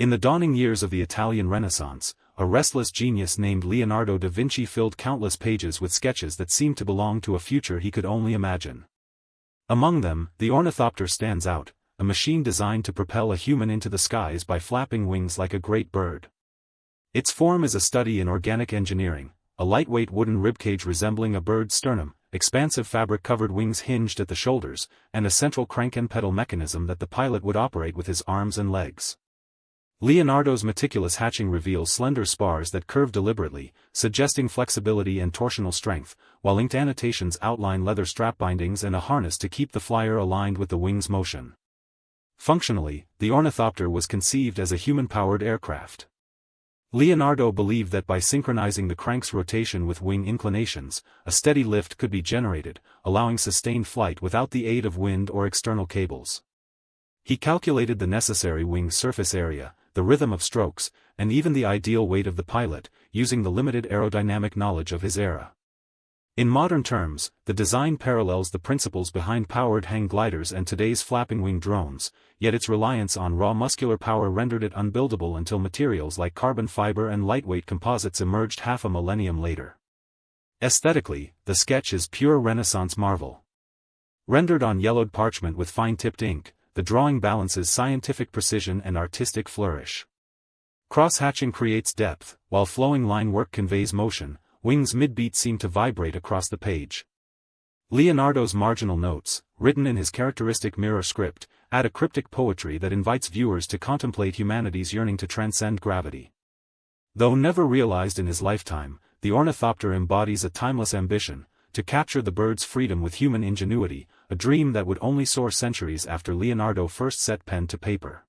In the dawning years of the Italian Renaissance, a restless genius named Leonardo da Vinci filled countless pages with sketches that seemed to belong to a future he could only imagine. Among them, the Ornithopter stands out, a machine designed to propel a human into the skies by flapping wings like a great bird. Its form is a study in organic engineering, a lightweight wooden ribcage resembling a bird's sternum, expansive fabric-covered wings hinged at the shoulders, and a central crank and pedal mechanism that the pilot would operate with his arms and legs. Leonardo's meticulous hatching reveals slender spars that curve deliberately, suggesting flexibility and torsional strength, while inked annotations outline leather strap bindings and a harness to keep the flyer aligned with the wing's motion. Functionally, the Ornithopter was conceived as a human-powered aircraft. Leonardo believed that by synchronizing the crank's rotation with wing inclinations, a steady lift could be generated, allowing sustained flight without the aid of wind or external cables. He calculated the necessary wing surface area, the rhythm of strokes, and even the ideal weight of the pilot, using the limited aerodynamic knowledge of his era. In modern terms, the design parallels the principles behind powered hang gliders and today's flapping-wing drones, yet its reliance on raw muscular power rendered it unbuildable until materials like carbon fiber and lightweight composites emerged half a millennium later. Aesthetically, the sketch is pure Renaissance marvel. Rendered on yellowed parchment with fine-tipped ink, the drawing balances scientific precision and artistic flourish. Cross-hatching creates depth, while flowing line work conveys motion. Wings mid-beat seem to vibrate across the page. Leonardo's marginal notes, written in his characteristic mirror script, add a cryptic poetry that invites viewers to contemplate humanity's yearning to transcend gravity. Though never realized in his lifetime, the Ornithopter embodies a timeless ambition, to capture the bird's freedom with human ingenuity, a dream that would only soar centuries after Leonardo first set pen to paper.